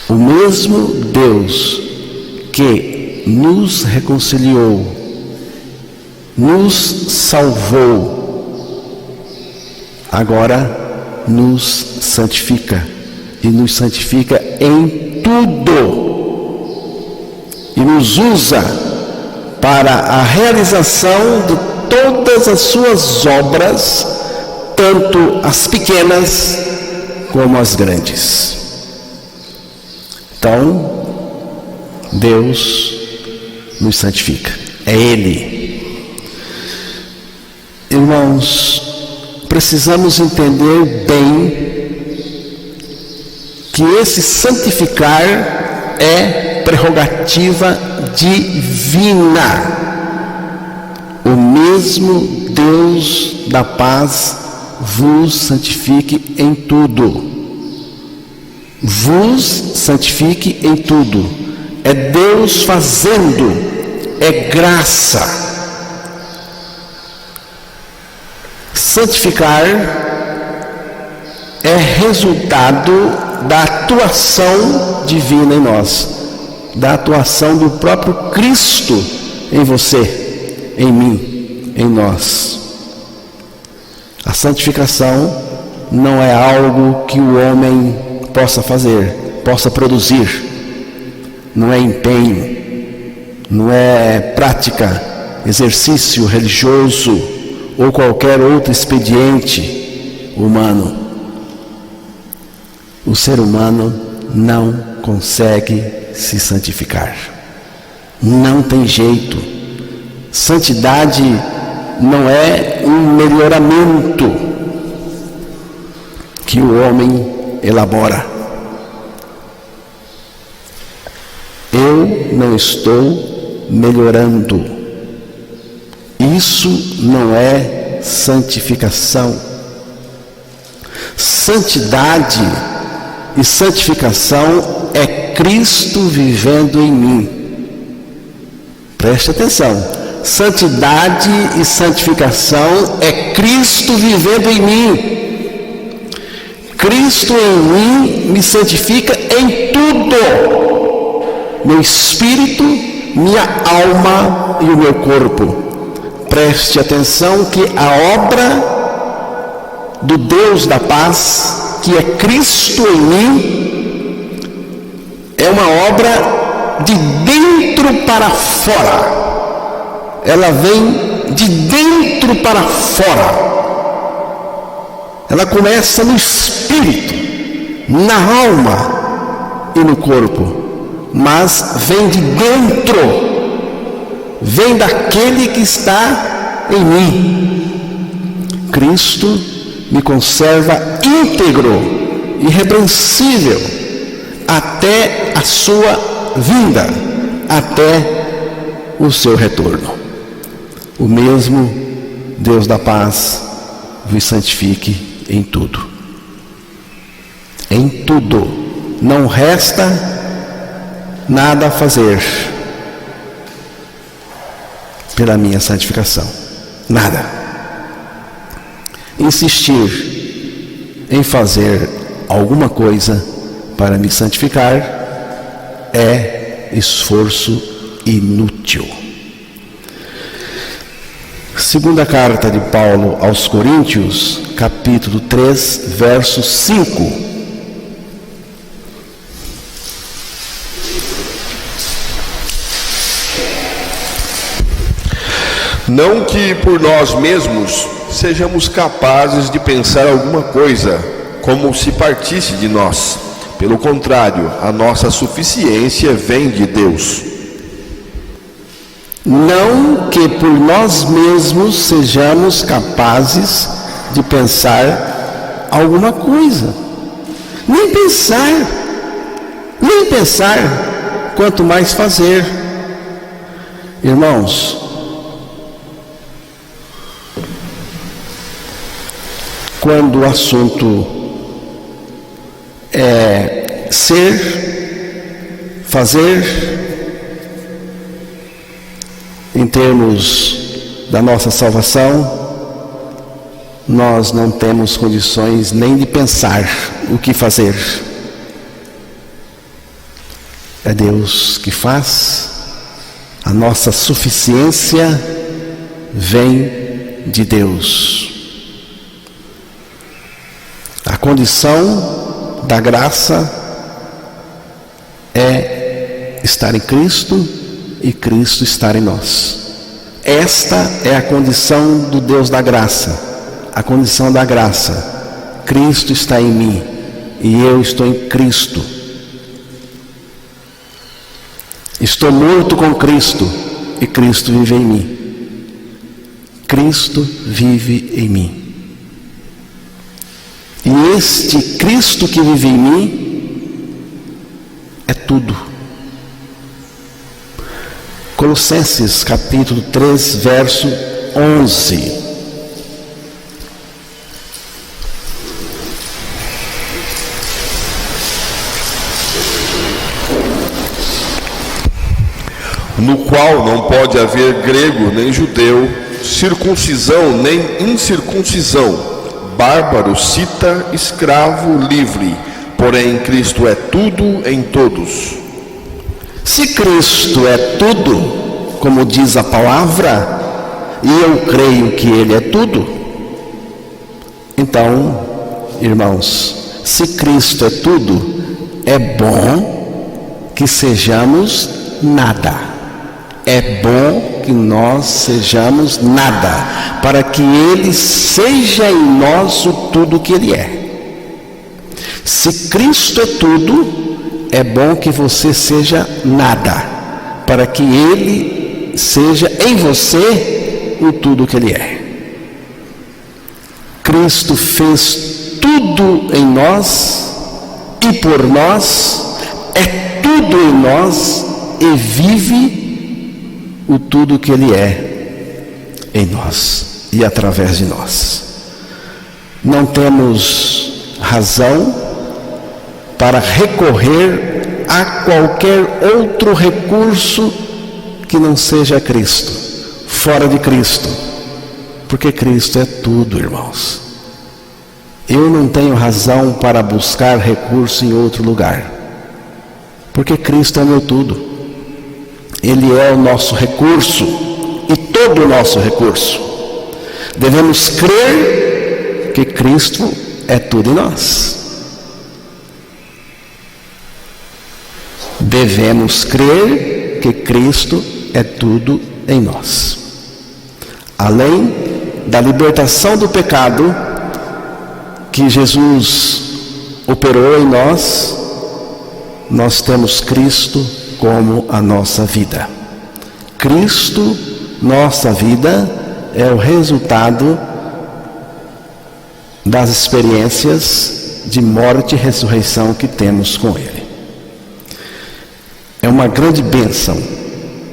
O mesmo Deus que nos reconciliou, nos salvou, agora nos santifica, e nos santifica em tudo, e nos usa para a realização de todas as suas obras, tanto as pequenas como as grandes. Então, Deus nos santifica, é Ele. Irmãos, precisamos entender bem que esse santificar é prerrogativa divina. O mesmo Deus da paz vos santifique em tudo. Vos santifique em tudo. É Deus fazendo, é graça. Santificar é resultado da atuação divina em nós, da atuação do próprio Cristo em você, em mim, em nós. A santificação não é algo que o homem possa fazer, possa produzir. Não é empenho, não é prática, exercício religioso ou qualquer outro expediente humano. O ser humano não consegue se santificar. Não tem jeito. Santidade não é um melhoramento que o homem elabora. Eu não estou melhorando. Isso não é santificação. Santidade e santificação é Cristo vivendo em mim. Preste atenção. Santidade e santificação é Cristo vivendo em mim. Cristo em mim me santifica em tudo. Meu espírito, minha alma e o meu corpo. Preste atenção que a obra do Deus da paz, que é Cristo em mim, é uma obra de dentro para fora. Ela vem de dentro para fora. Ela começa no espírito, na alma e no corpo. Mas vem de dentro, vem daquele que está em mim. Cristo me conserva íntegro, irrepreensível, até a sua vinda, até o seu retorno. O mesmo Deus da paz vos santifique em tudo. Em tudo. Não resta nada a fazer pela minha santificação. Nada. Insistir em fazer alguma coisa para me santificar é esforço inútil. Segunda carta de Paulo aos Coríntios, capítulo 3, verso 5. Não que por nós mesmos sejamos capazes de pensar alguma coisa como se partisse de nós. Pelo contrário, a nossa suficiência vem de Deus. Não que por nós mesmos sejamos capazes de pensar alguma coisa. Nem pensar, quanto mais fazer. Irmãos, quando o assunto é ser, fazer, em termos da nossa salvação, nós não temos condições nem de pensar o que fazer. É Deus que faz. A nossa suficiência vem de Deus. A condição da graça é estar em Cristo e Cristo estar em nós. Esta é a condição do Deus da graça. A condição da graça. Cristo está em mim e eu estou em Cristo. Estou morto com Cristo e Cristo vive em mim. Cristo vive em mim. E este Cristo que vive em mim é tudo. Colossenses capítulo 3, verso 11. No qual não pode haver grego nem judeu, circuncisão nem incircuncisão, bárbaro, cita, escravo, livre, porém Cristo é tudo em todos. Se Cristo é tudo, como diz a palavra, e eu creio que Ele é tudo, então, irmãos, se Cristo é tudo, é bom que sejamos nada. É bom que nós sejamos nada, para que Ele seja em nós o tudo que Ele é. Se Cristo é tudo, é bom que você seja nada, para que Ele seja em você o tudo que Ele é. Cristo fez tudo em nós e por nós, é tudo em nós e vive o tudo que Ele é em nós e através de nós. Não temos razão para recorrer a qualquer outro recurso que não seja Cristo, fora de Cristo, porque Cristo é tudo, irmãos. Eu não tenho razão para buscar recurso em outro lugar, porque Cristo é meu tudo. Ele é o nosso recurso e todo o nosso recurso. Devemos crer que Cristo é tudo em nós. Devemos crer que Cristo é tudo em nós. Além da libertação do pecado que Jesus operou em nós, nós temos Cristo como a nossa vida. Cristo, nossa vida, é o resultado das experiências de morte e ressurreição que temos com Ele. É uma grande bênção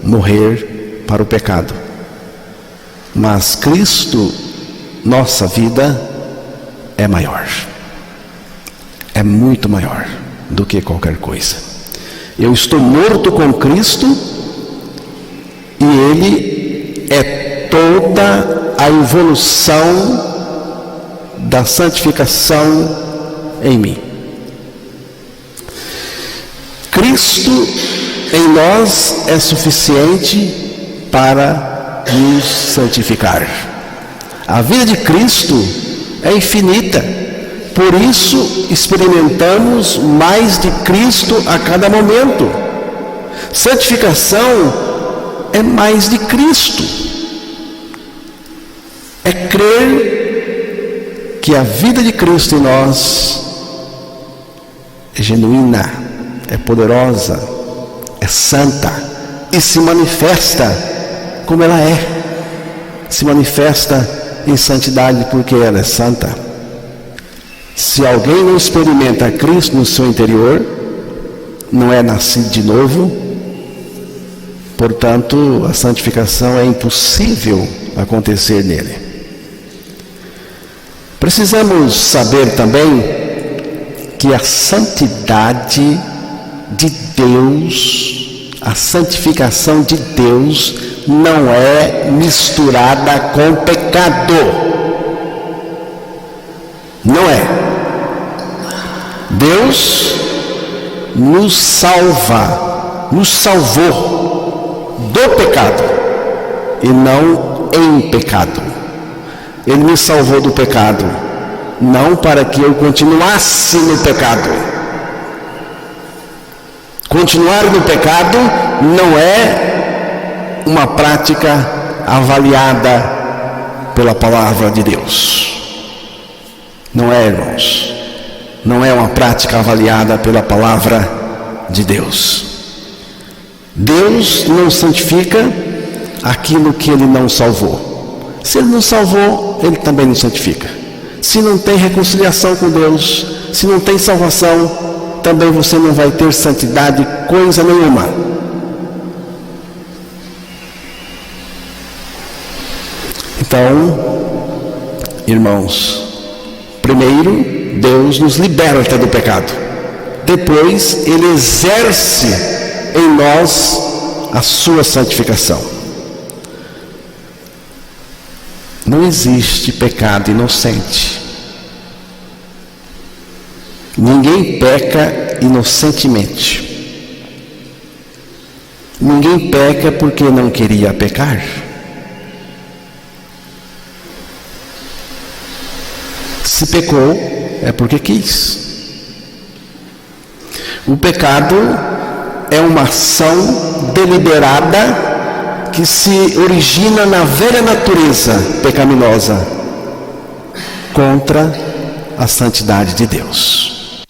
morrer para o pecado. Mas Cristo, nossa vida, é maior. É muito maior do que qualquer coisa. Eu estou morto com Cristo e Ele é toda a evolução da santificação em mim. Cristo em nós é suficiente para nos santificar. A vida de Cristo é infinita. Por isso, experimentamos mais de Cristo a cada momento. Santificação é mais de Cristo. É crer que a vida de Cristo em nós é genuína, é poderosa, é santa e se manifesta como ela é. Se manifesta em santidade porque ela é santa. Se alguém não experimenta Cristo no seu interior, não é nascido de novo, portanto, a santificação é impossível acontecer nele. Precisamos saber também que a santidade de Deus, a santificação de Deus, não é misturada com pecado. Não é. Deus nos salva nos salvou do pecado e não em pecado. Ele me salvou do pecado, não para que eu continuasse no pecado. Continuar no pecado não é uma prática avaliada pela palavra de Deus. Não é, irmãos. Não é uma prática avaliada pela palavra de Deus. Deus não santifica aquilo que Ele não salvou. Se Ele não salvou, Ele também não santifica. Se não tem reconciliação com Deus, se não tem salvação, também você não vai ter santidade coisa nenhuma. Então, irmãos, primeiro Deus nos liberta do pecado. Depois Ele exerce em nós a sua santificação. Não existe pecado inocente. Ninguém peca inocentemente. Ninguém peca porque não queria pecar. Se pecou, é porque quis. O pecado é uma ação deliberada que se origina na velha natureza pecaminosa contra a santidade de Deus.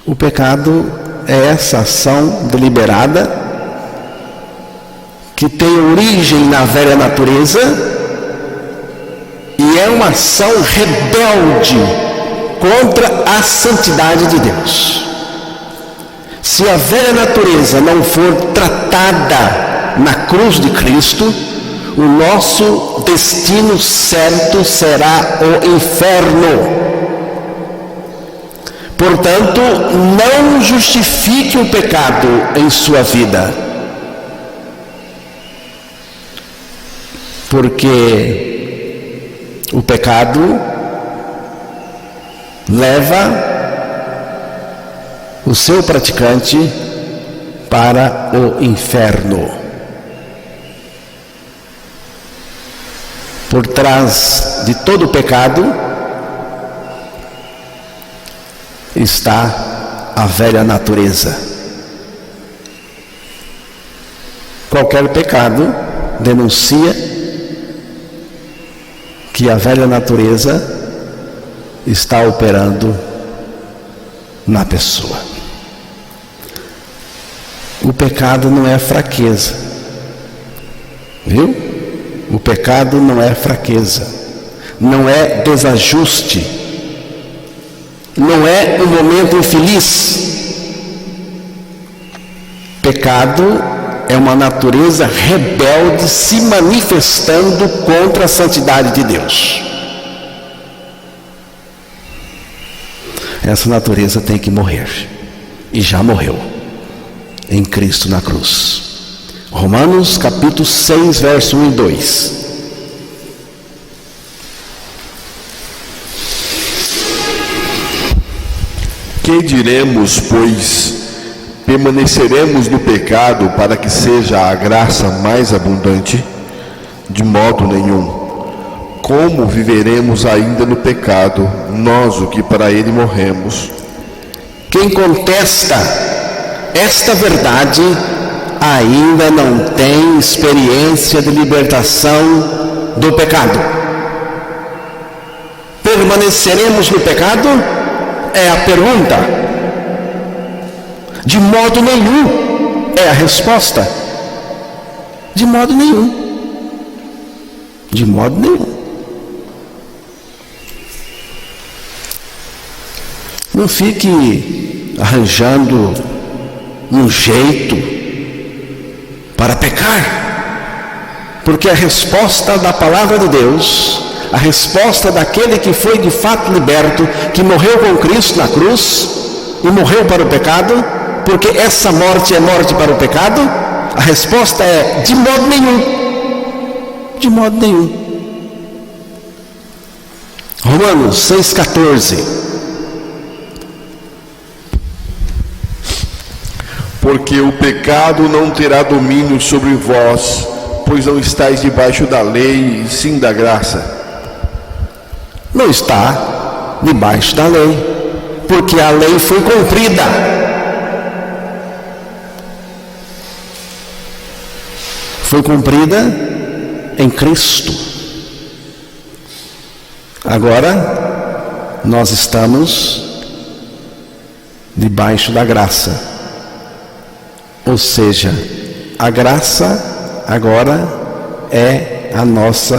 O pecado é essa ação deliberada que tem origem na velha natureza e é uma ação rebelde contra a santidade de Deus. Se a velha natureza não for tratada na cruz de Cristo, o nosso destino certo será o inferno. Portanto, não justifique o pecado em sua vida, porque o pecado leva o seu praticante para o inferno. Por trás de todo pecado está a velha natureza. Qualquer pecado denuncia que a velha natureza está operando na pessoa. O pecado não é fraqueza, viu? O pecado não é fraqueza, não é desajuste, não é um momento infeliz. Pecado é uma natureza rebelde se manifestando contra a santidade de Deus. Essa natureza tem que morrer, e já morreu em Cristo na cruz. Romanos capítulo 6, verso 1 e 2. Que diremos, pois? Permaneceremos no pecado para que seja a graça mais abundante? De modo nenhum. Como viveremos ainda no pecado, nós o que para ele morremos? Quem contesta esta verdade ainda não tem experiência de libertação do pecado. Permaneceremos no pecado? É a pergunta. De modo nenhum é a resposta. De modo nenhum. De modo nenhum. Não fique arranjando um jeito para pecar, porque a resposta da palavra de Deus, a resposta daquele que foi de fato liberto, que morreu com Cristo na cruz e morreu para o pecado, porque essa morte é morte para o pecado, a resposta é de modo nenhum. De modo nenhum. Romanos 6,14. Porque o pecado não terá domínio sobre vós, pois não estáis debaixo da lei, e sim da graça. Não está debaixo da lei, porque a lei foi cumprida. Foi cumprida em Cristo. Agora, nós estamos debaixo da graça. Ou seja, a graça agora é a nossa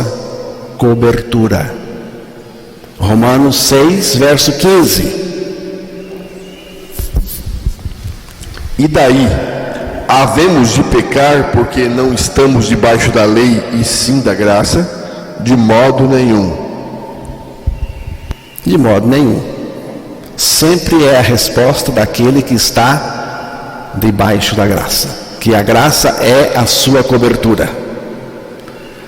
cobertura. Romanos 6, verso 15. E daí, havemos de pecar porque não estamos debaixo da lei e sim da graça? De modo nenhum. De modo nenhum. Sempre é a resposta daquele que está debaixo da graça, que a graça é a sua cobertura.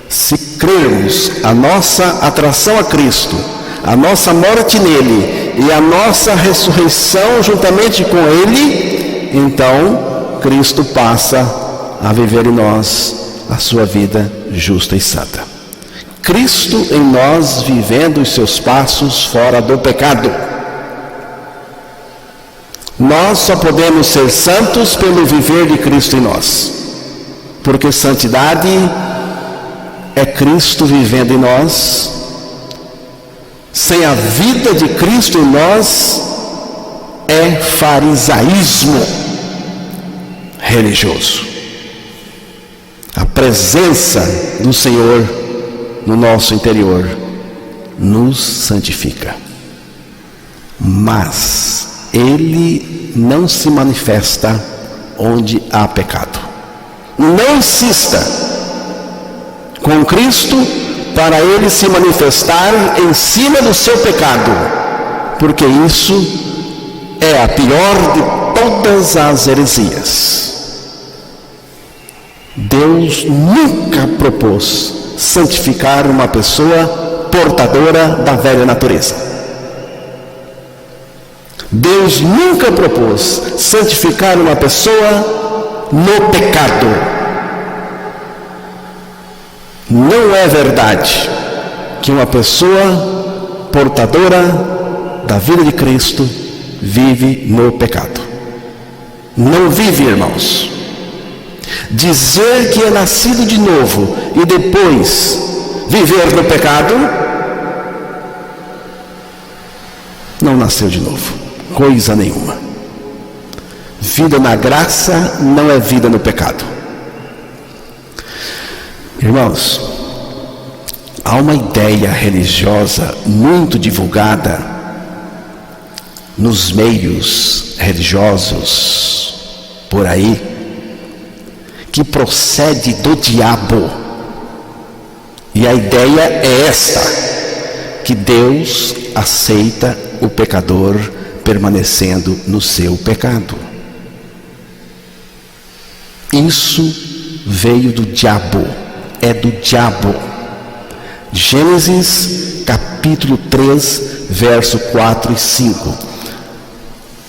Se crermos a nossa atração a Cristo, a nossa morte nele e a nossa ressurreição juntamente com ele, então Cristo passa a viver em nós a sua vida justa e santa. Cristo em nós vivendo os seus passos fora do pecado. Nós só podemos ser santos pelo viver de Cristo em nós, porque santidade é Cristo vivendo em nós. Sem a vida de Cristo em nós é farisaísmo religioso. A presença do Senhor no nosso interior nos santifica, mas Ele não se manifesta onde há pecado. Não insista com Cristo para Ele se manifestar em cima do seu pecado, porque isso é a pior de todas as heresias. Deus nunca propôs santificar uma pessoa portadora da velha natureza. Deus nunca propôs santificar uma pessoa no pecado. Não é verdade que uma pessoa portadora da vida de Cristo vive no pecado. Não vive, irmãos. Dizer que é nascido de novo e depois viver no pecado, não nasceu de novo. Coisa nenhuma. Vida na graça não é vida no pecado. Irmãos, há uma ideia religiosa muito divulgada nos meios religiosos por aí, que procede do diabo. E a ideia é esta: que Deus aceita o pecador permanecendo no seu pecado. Isso veio do diabo, é do diabo. Gênesis capítulo 3, verso 4 e 5.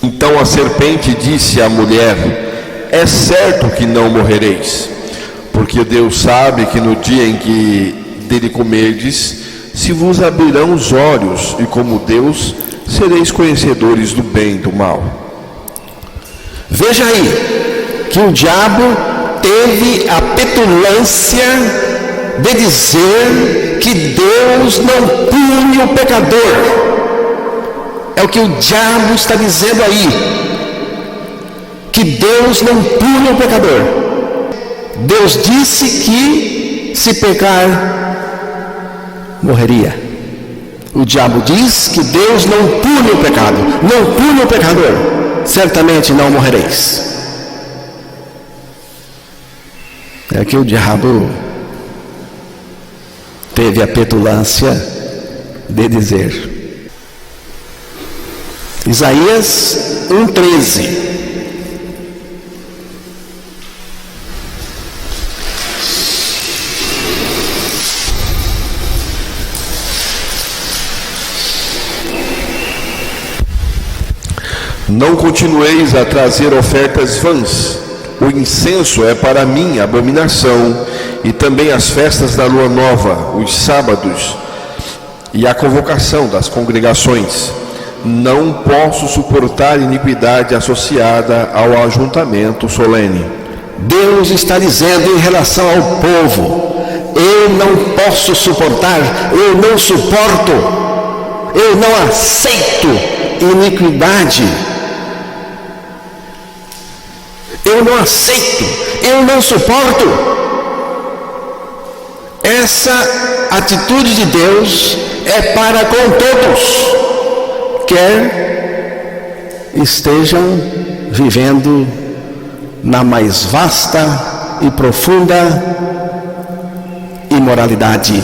Então a serpente disse à mulher: é certo que não morrereis, porque Deus sabe que no dia em que dele comerdes, se vos abrirão os olhos, e como Deus, sereis conhecedores do bem e do mal. Veja aí que o diabo teve a petulância de dizer que Deus não pune o pecador. É o que o diabo está dizendo aí, que Deus não pune o pecador. Deus disse que se pecar, morreria. O diabo diz que Deus não pune o pecado, não pune o pecador. Certamente não morrereis. É que o diabo teve a petulância de dizer. Isaías 1:13. Não continueis a trazer ofertas vãs. O incenso é para mim abominação, e também as festas da lua nova, os sábados e a convocação das congregações. Não posso suportar iniquidade associada ao ajuntamento solene. Deus está dizendo em relação ao povo: eu não posso suportar, eu não suporto, eu não aceito iniquidade. Eu não aceito, eu não suporto. Essa atitude de Deus é para com todos, quer estejam vivendo na mais vasta e profunda imoralidade,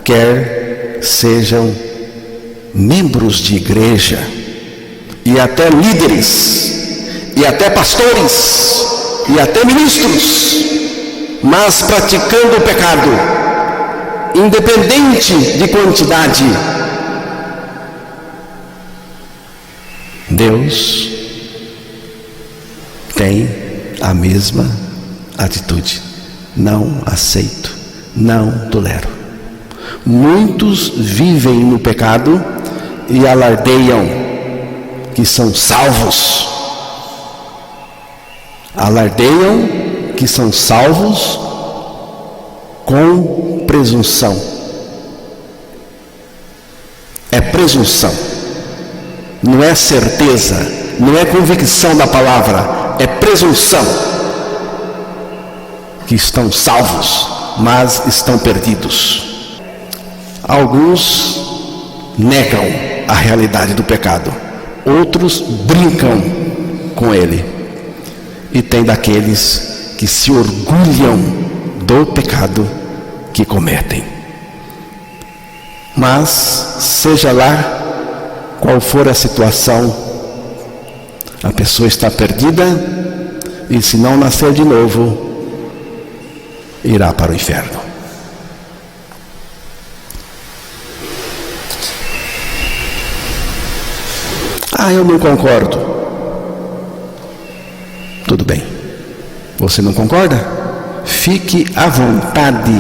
quer sejam membros de igreja e até líderes e até pastores e até ministros, mas praticando o pecado, independente de quantidade. Deus tem a mesma atitude: não aceito, não tolero. Muitos vivem no pecado e alardeiam que são salvos. Alardeiam que são salvos com presunção. É presunção, não é certeza, não é convicção da palavra, é presunção que estão salvos, mas estão perdidos. Alguns negam a realidade do pecado, outros brincam com ele. E tem daqueles que se orgulham do pecado que cometem. Mas, seja lá qual for a situação, a pessoa está perdida, e se não nascer de novo, irá para o inferno. Eu não concordo. Tudo bem. Você não concorda? Fique à vontade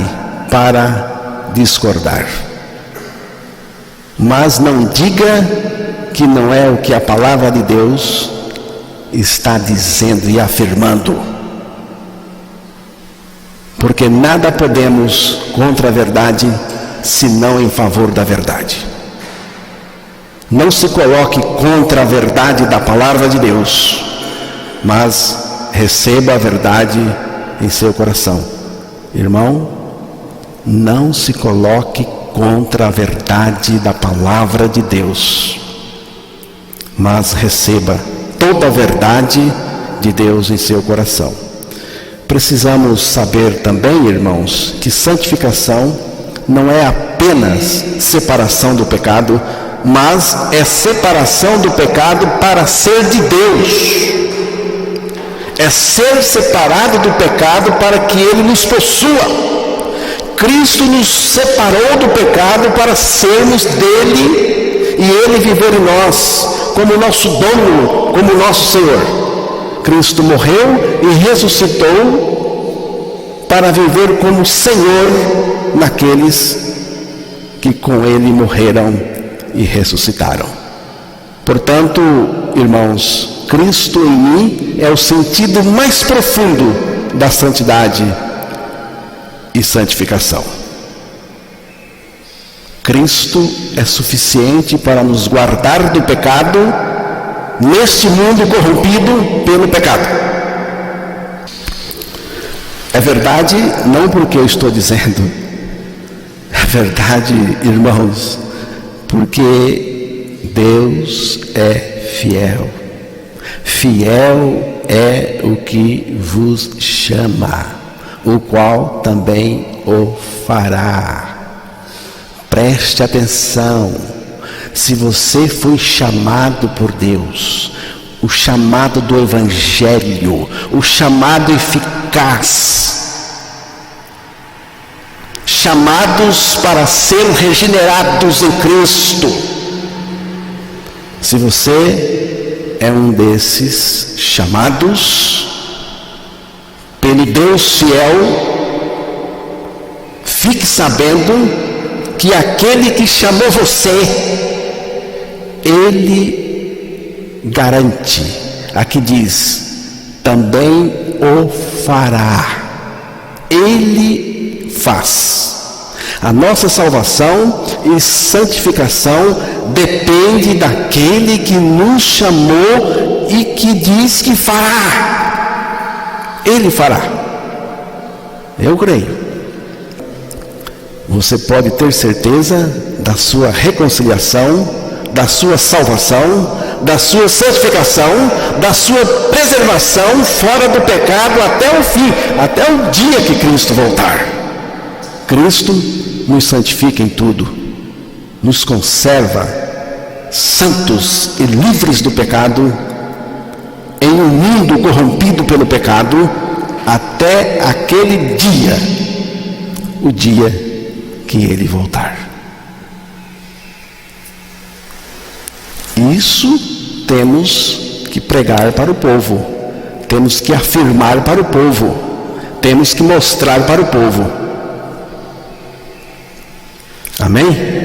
para discordar. Mas não diga que não é o que a palavra de Deus está dizendo e afirmando. Porque nada podemos contra a verdade, senão em favor da verdade. Não se coloque contra a verdade da palavra de Deus, mas receba a verdade em seu coração. Irmão, não se coloque contra a verdade da palavra de Deus, mas receba toda a verdade de Deus em seu coração. Precisamos saber também, irmãos, que santificação não é apenas separação do pecado, mas é separação do pecado para ser de Deus. É ser separado do pecado para que ele nos possua. Cristo nos separou do pecado para sermos dele e ele viver em nós como nosso dono, como nosso Senhor. Cristo morreu e ressuscitou para viver como Senhor naqueles que com ele morreram e ressuscitaram. Portanto, irmãos, Cristo em mim é o sentido mais profundo da santidade e santificação. Cristo é suficiente para nos guardar do pecado neste mundo corrompido pelo pecado. É verdade, não porque eu estou dizendo, é verdade, irmãos, porque Deus é fiel. Fiel é o que vos chama, o qual também o fará. Preste atenção, se você foi chamado por Deus, o chamado do Evangelho, o chamado eficaz, chamados para ser regenerados em Cristo, se você é um desses chamados pelo Deus fiel. Fique sabendo que aquele que chamou você, Ele garante. Aqui diz, também o fará. Ele faz. A nossa salvação e santificação depende daquele que nos chamou e que diz que fará. Ele fará. Eu creio. Você pode ter certeza da sua reconciliação, da sua salvação, da sua santificação, da sua preservação fora do pecado até o fim, até o dia que Cristo voltar. Cristo nos santifica em tudo, nos conserva santos e livres do pecado, em um mundo corrompido pelo pecado, até aquele dia, o dia que Ele voltar. Isso temos que pregar para o povo, temos que afirmar para o povo, temos que mostrar para o povo. Amém?